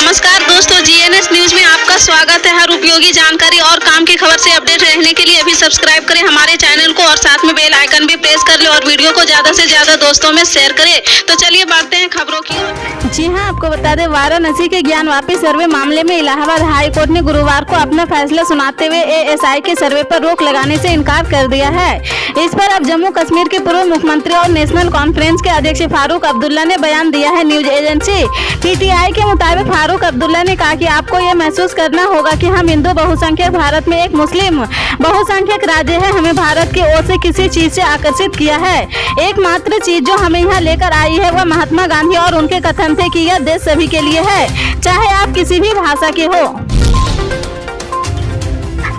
नमस्कार दोस्तों, GNS news में आपका स्वागत है। हर उपयोगी जानकारी और काम की खबर से अपडेट रहने के लिए अभी सब्सक्राइब करें हमारे चैनल को और साथ में बेल आइकन भी प्रेस कर ले और वीडियो को ज्यादा से ज्यादा दोस्तों में शेयर करें। तो चलिए बढ़ते हैं खबरों की ओर। जी हां, आपको बता दें, वाराणसी के ज्ञानवापी सर्वे मामले में इलाहाबाद हाई कोर्ट ने गुरुवार को अपना फैसला सुनाते हुए एएसआई के सर्वे पर रोक लगाने से इनकार कर दिया है। इस पर अब जम्मू कश्मीर के पूर्व मुख्यमंत्री और नेशनल कॉन्फ्रेंस के अध्यक्ष फारूक अब्दुल्ला ने बयान दिया है। न्यूज एजेंसी पीटीआई के मुताबिक फारूक अब्दुल्ला ने कहा कि आपको ये महसूस करना होगा कि हम हिंदू बहुसंख्यक भारत में एक मुस्लिम बहुसंख्यक राज्य है। हमें भारत की ओर से किसी चीज से आकर्षित किया है। एकमात्र चीज जो हमें यहाँ लेकर आई है वह महात्मा गांधी और उनके कथन थे कि यह देश सभी के लिए है, चाहे आप किसी भी भाषा के हो।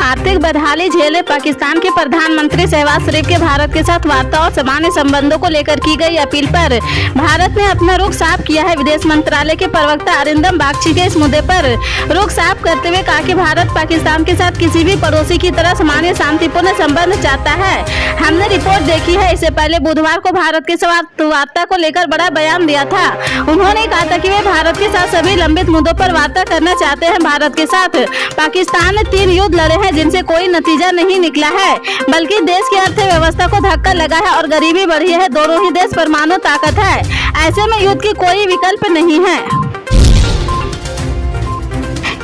आर्थिक बदहाली झेले पाकिस्तान के प्रधानमंत्री शहबाज शरीफ के भारत के साथ वार्ता और सामान्य संबंधों को लेकर की गई अपील पर भारत ने अपना रुख साफ किया है। विदेश मंत्रालय के प्रवक्ता अरिंदम बागची के इस मुद्दे पर रुख साफ करते हुए कहा कि भारत पाकिस्तान के साथ किसी भी पड़ोसी की तरह सामान्य शांतिपूर्ण संबंध चाहता है। हमने रिपोर्ट देखी है। इससे पहले बुधवार को भारत के साथ वार्ता को लेकर बड़ा बयान दिया था। उन्होंने कहा था कि वे भारत के साथ सभी लंबित मुद्दों पर वार्ता करना चाहते हैं। भारत के साथ पाकिस्तान ने 3 युद्ध लड़े हैं जिनसे कोई नतीजा नहीं निकला है, बल्कि देश की अर्थव्यवस्था को धक्का लगा है और गरीबी बढ़ी है। दोनों ही देश परमाणु ताकत है, ऐसे में युद्ध की कोई विकल्प नहीं है।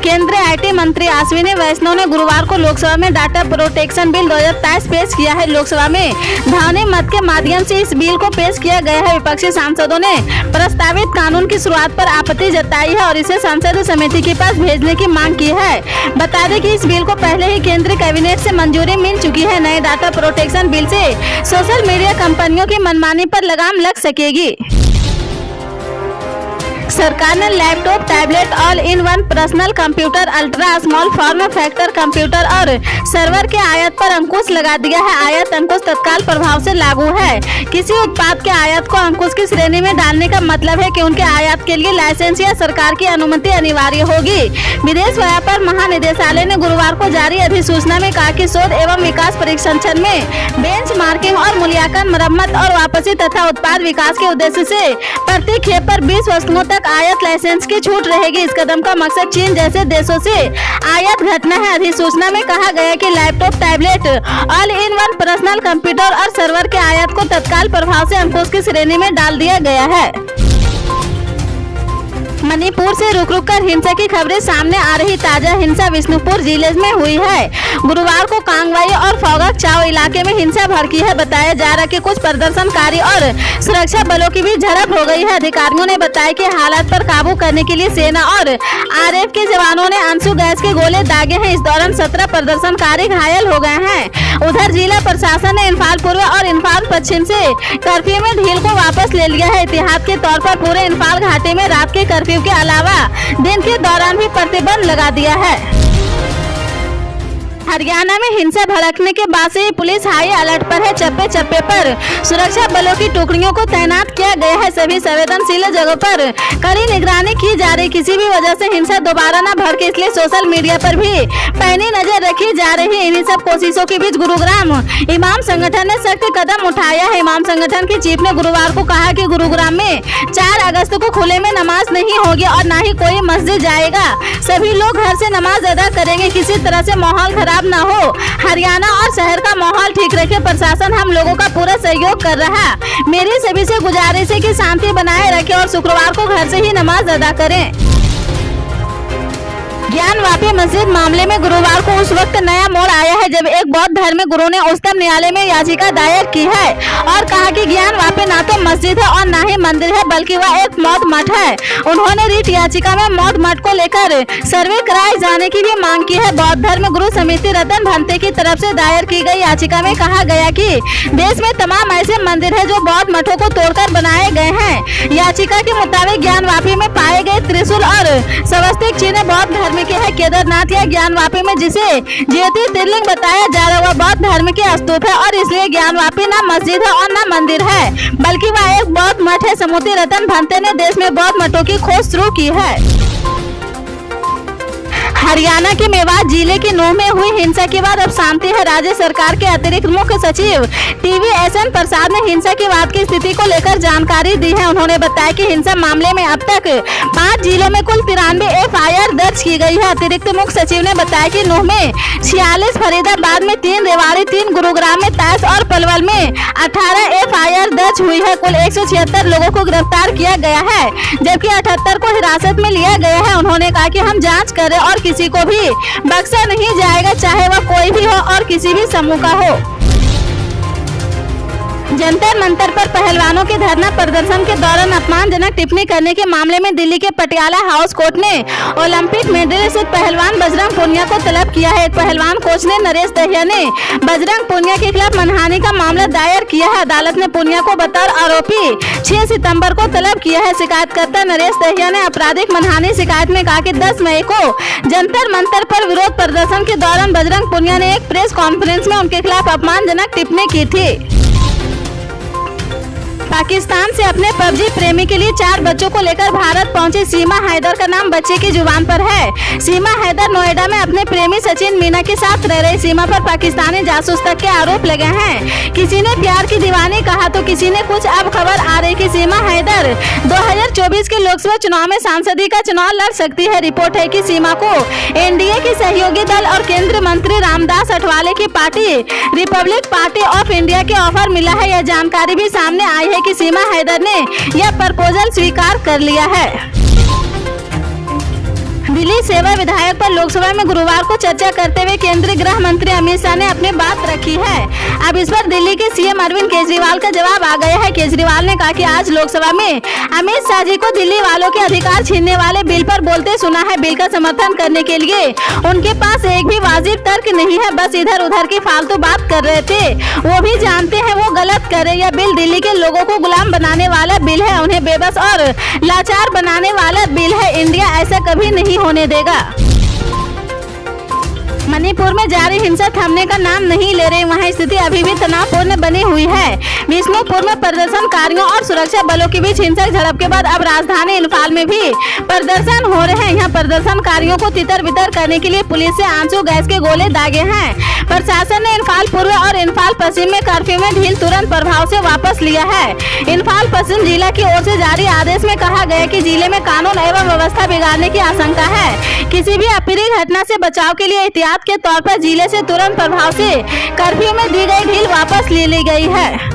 केंद्रीय आईटी मंत्री अश्विनी वैष्णव ने गुरुवार को लोकसभा में डाटा प्रोटेक्शन बिल 2023 पेश किया है। लोकसभा में ध्वनि मत के माध्यम से इस बिल को पेश किया गया है। विपक्षी सांसदों ने प्रस्तावित कानून की शुरुआत पर आपत्ति जताई है और इसे संसदीय समिति के पास भेजने की मांग की है। बता दें कि इस बिल को पहले ही केंद्रीय कैबिनेट से मंजूरी मिल चुकी है। नए डाटा प्रोटेक्शन बिल से सोशल मीडिया कंपनियों की मनमानी पर लगाम लग सकेगी। सरकार ने laptop, tablet, all in one personal computer, ultra small form factor computer और सर्वर के आयात पर अंकुश लगा दिया है। आयात अंकुश तत्काल प्रभाव से लागू है। किसी उत्पाद के आयात को अंकुश की श्रेणी में डालने का मतलब है कि उनके आयात के लिए लाइसेंस या सरकार की अनुमति अनिवार्य होगी। विदेश व्यापार महानिदेशालय ने गुरुवार को जारी अधिसूचना में कहा कि शोध एवं विकास परीक्षण में बेंचमार्किंग और मूल्यांकन, मरम्मत और वापसी तथा उत्पाद विकास के उद्देश्य से प्रति खेप पर 20 वस्तुओं तक आयात लाइसेंस की छूट रहेगी। इस कदम का मकसद चीन जैसे देशों से आयात घटना है। अधिसूचना में कहा गया कि laptop, tablet, all in one personal computer और सर्वर के आयात को तत्काल प्रभाव से अंकुश की श्रेणी में डाल दिया गया है। मणिपुर से रुक रुक कर हिंसा की खबरें सामने आ रही। ताजा हिंसा बिष्णुपुर जिले में हुई है। गुरुवार को कांगवाई और फोगक चाओ इलाके में हिंसा भड़की है। बताया जा रहा है कि कुछ प्रदर्शनकारी और सुरक्षा बलों की भी झड़प हो गई है। अधिकारियों ने बताया कि हालात पर काबू करने के लिए सेना और आरएफ के जवानों ने आंसू गैस के गोले दागे हैं। इस दौरान 17 प्रदर्शनकारी घायल हो गए हैं। उधर जिला प्रशासन ने इम्फाल पूर्व और इम्फाल पश्चिम से कर्फ्यू में ढील को वापस ले लिया है। एहतियात के तौर पर पूरे इम्फाल घाटी में रात के कर्फ्यू के अलावा दिन के दौरान भी प्रतिबंध लगा दिया है। हरियाणा में हिंसा भड़कने के बाद से ही पुलिस हाई अलर्ट पर है। चप्पे चप्पे पर सुरक्षा बलों की टुकड़ियों को तैनात किया गया है। सभी संवेदनशील जगहों पर कड़ी निगरानी की जा रही। किसी भी वजह से हिंसा दोबारा न भड़के, इसलिए सोशल मीडिया पर भी पैनी नजर रखी जा रही है। इन्हीं सब कोशिशों के बीच गुरुग्राम इमाम संगठन ने सख्त कदम उठाया है। इमाम संगठन की चीफ ने गुरुवार को कहा कि गुरुग्राम में 4 अगस्त को खुले में नमाज नहीं होगी और न ही कोई मस्जिद जाएगा। सभी लोग घर से नमाज अदा करेंगे। किसी तरह से माहौल खराब न हो। हरियाणा और शहर का माहौल ठीक रखे। प्रशासन हम लोगों का पूरा सहयोग कर रहा। मेरी सभी से गुजारिश है कि शांति बनाए रखें और शुक्रवार को घर से ही नमाज अदा करें। ज्ञानवापी मस्जिद मामले में गुरुवार को उस वक्त नया मोड़ आया है जब एक बौद्ध धर्म गुरु ने उच्चतम न्यायालय में याचिका दायर की है और कहा कि ज्ञानवापी ना तो मस्जिद है और ना ही मंदिर है, बल्कि वह एक मौत मठ है। उन्होंने रिट याचिका में मौत मठ को लेकर सर्वे कराए जाने की भी मांग की है। बौद्ध धर्म गुरु समिति रतन भंते की तरफ से दायर की गई याचिका में कहा गया कि देश में तमाम ऐसे मंदिर है जो बौद्ध मठों को तोड़कर बनाए गए हैं। याचिका के मुताबिक ज्ञानवापी में पाए गए त्रिशूल और स्वस्तिक चिन्ह बौद्ध धर्म के है। केदारनाथ या ज्ञानवापी में जिसे ज्योतिर्लिंग बताया जा रहा है वह बौद्ध धर्म के स्तूप है और इसलिए ज्ञानवापी न मस्जिद है और न मंदिर है, बल्कि वह एक बौद्ध मठ है। समुद्री रतन भंते ने देश में बौद्ध मठों की खोज शुरू की है। हरियाणा के मेवात जिले के नूह में हुई हिंसा के बाद अब शांति है। राज्य सरकार के अतिरिक्त मुख्य सचिव टीवीएसएन प्रसाद ने हिंसा के बाद की स्थिति को लेकर जानकारी दी है। उन्होंने बताया कि हिंसा मामले में अब तक 5 जिलों में कुल 93 दर्ज की गई है। अतिरिक्त मुख्य सचिव ने बताया कि नूह में 46, फरीदाबाद में 3, रेवाड़ी 3, गुरुग्राम में 23 और पलवल में 18 FIR दर्ज हुई है। कुल 176 लोगों को गिरफ्तार किया गया है, जबकि 78 को हिरासत में लिया गया है। उन्होंने कहा कि हम जांच करें और किसी को भी बख्शा नहीं जाएगा, चाहे वह कोई भी हो और किसी भी समूह का हो। जंतर मंतर पर पहलवानों के धरना प्रदर्शन के दौरान अपमानजनक टिप्पणी करने के मामले में दिल्ली के पटियाला हाउस कोर्ट ने ओलंपिक मेडलिस्ट पहलवान बजरंग पूनिया को तलब किया है। एक पहलवान कोच ने नरेश दहिया ने बजरंग पूनिया के खिलाफ मानहानि का मामला दायर किया है। अदालत ने पूनिया को बतौर आरोपी 6 सितंबर को तलब किया है। शिकायतकर्ता नरेश दहिया ने आपराधिक मानहानि शिकायत में कहा कि 10 मई को जंतर मंतर पर विरोध प्रदर्शन के दौरान बजरंग पूनिया ने एक प्रेस कॉन्फ्रेंस में उनके खिलाफ अपमानजनक टिप्पणी की थी। पाकिस्तान से अपने PUBG प्रेमी के लिए 4 बच्चों को लेकर भारत पहुंची सीमा हैदर का नाम बच्चे की जुबान पर है। सीमा हैदर नोएडा में अपने प्रेमी सचिन मीना के साथ रह रही। सीमा पर पाकिस्तानी जासूस तक के आरोप लगे हैं। किसी ने प्यार की दीवानी कहा तो किसी ने कुछ। अब खबर आ रही कि सीमा हैदर 2024 के लोकसभा चुनाव में सांसदी का चुनाव लड़ सकती है। रिपोर्ट है कि सीमा को NDA के सहयोगी दल और केंद्रीय मंत्री रामदास अठवाले की party Republic party of India के ऑफर मिला है। यह जानकारी भी सामने आई है कि सीमा हैदर ने यह प्रपोजल स्वीकार कर लिया है। दिल्ली सेवा विधायक पर लोकसभा में गुरुवार को चर्चा करते हुए केंद्रीय गृह मंत्री अमित शाह ने अपनी बात रखी है। अब इस पर दिल्ली के CM अरविंद केजरीवाल का जवाब आ गया है। केजरीवाल ने कहा कि आज लोकसभा में अमित शाह जी को दिल्ली वालों के अधिकार छीनने वाले बिल पर बोलते सुना है। बिल का समर्थन करने के लिए उनके पास एक भी वाजिब तर्क नहीं है, बस इधर उधर की फालतू बात कर रहे थे। वो भी जानते हैं वो गलत कर रहे। यह बिल दिल्ली के लोगों को गुलाम बनाने वाला बिल है, उन्हें बेबस और लाचार बनाने वाला बिल है। इंडिया ऐसा कभी नहीं होने देगा। मणिपुर में जारी हिंसा थमने का नाम नहीं ले रही। वहां स्थिति अभी भी तनावपूर्ण बनी हुई है। विष्णुपुर में प्रदर्शनकारियों और सुरक्षा बलों के बीच हिंसक झड़प के बाद अब राजधानी इम्फाल में भी प्रदर्शन हो रहे हैं। यहाँ प्रदर्शनकारियों को तितर बितर करने के लिए पुलिस से आंसू गैस के गोले दागे हैं। प्रशासन ने इम्फाल पूर्व और इम्फाल पश्चिम में कर्फ्यू में ढील तुरंत प्रभाव से वापस लिया है। इम्फाल पश्चिम जिला की ओर से जारी आदेश में कहा गया कि जिले में कानून एवं व्यवस्था बिगाड़ने की आशंका है। किसी भी अप्रिय घटना से बचाव के लिए एहतियात के तौर पर जिले से तुरंत प्रभाव से कर्फ्यू में दी गई ढील वापस ले ली गई है।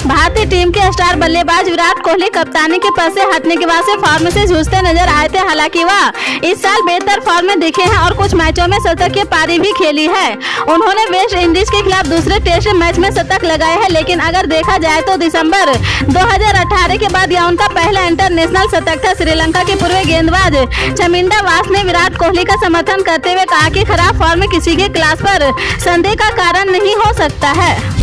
भारतीय टीम के स्टार बल्लेबाज विराट कोहली कप्तानी के पद से हटने के बाद से फॉर्म से जूझते नजर आए थे। हालांकि वह इस साल बेहतर फॉर्म में दिखे हैं और कुछ मैचों में शतक की पारी भी खेली है। उन्होंने वेस्ट इंडीज के खिलाफ दूसरे टेस्ट मैच में शतक लगाए हैं, लेकिन अगर देखा जाए तो दिसंबर 2018 के बाद यह उनका पहला इंटरनेशनल शतक था। श्रीलंका के पूर्व गेंदबाज चमिंडा वास ने विराट कोहली का समर्थन करते हुए कहा कि खराब फॉर्म किसी के क्लास पर संदेह का कारण नहीं हो सकता है।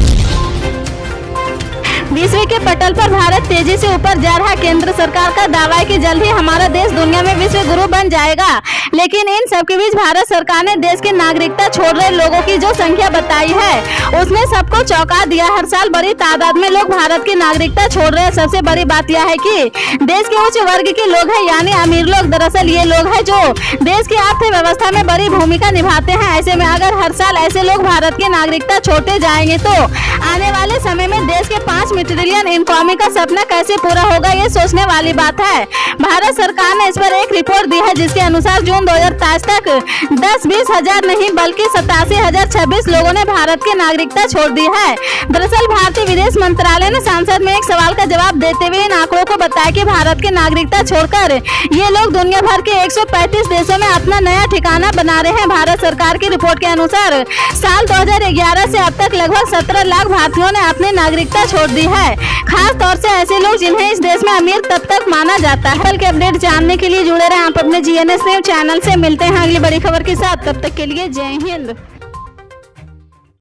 विश्व के पटल पर भारत तेजी से ऊपर जा रहा। केंद्र सरकार का दावा है कि जल्द ही हमारा देश दुनिया में विश्व गुरु बन जाएगा, लेकिन इन सब के बीच भारत सरकार ने देश की नागरिकता छोड़ रहे लोगों की जो संख्या बताई है उसने सबको चौंका दिया। हर साल बड़ी तादाद में लोग भारत की नागरिकता छोड़ रहे हैं। सबसे बड़ी बात यह है कि देश के उच्च वर्ग के लोग हैं, यानी अमीर लोग। दरअसल ये लोग हैं जो देश की अर्थव्यवस्था में बड़ी भूमिका निभाते हैं। ऐसे में अगर हर साल ऐसे लोग भारत की नागरिकता छोड़ते जाएंगे तो आने वाले समय में देश के 5 ट्रिलियन इकोनॉमी का सपना कैसे पूरा होगा, ये सोचने वाली बात है। भारत सरकार ने इस पर एक रिपोर्ट दी है, जिसके अनुसार जून 2023 तक 10-20 हजार नहीं बल्कि 87,026 लोगों ने भारत की नागरिकता छोड़ दी है। दरअसल भारतीय विदेश मंत्रालय ने संसद में एक सवाल का जवाब देते हुए इन आंकड़ों को बताया कि भारत की नागरिकता छोड़कर ये लोग दुनिया भर के 135 देशों में अपना नया ठिकाना बना रहे हैं। भारत सरकार की रिपोर्ट के अनुसार साल 2011 से अब तक लगभग 17 लाख भारतीयों ने अपनी नागरिकता छोड़ दी है, खास तौर से ऐसे लोग जिन्हें इस देश में अमीर तब तक माना जाता है। कल के अपडेट जानने के लिए जुड़े रहें आप अपने GNS न्यूज चैनल से। मिलते हैं अगली बड़ी खबर के साथ, तब तक के लिए जय हिंद।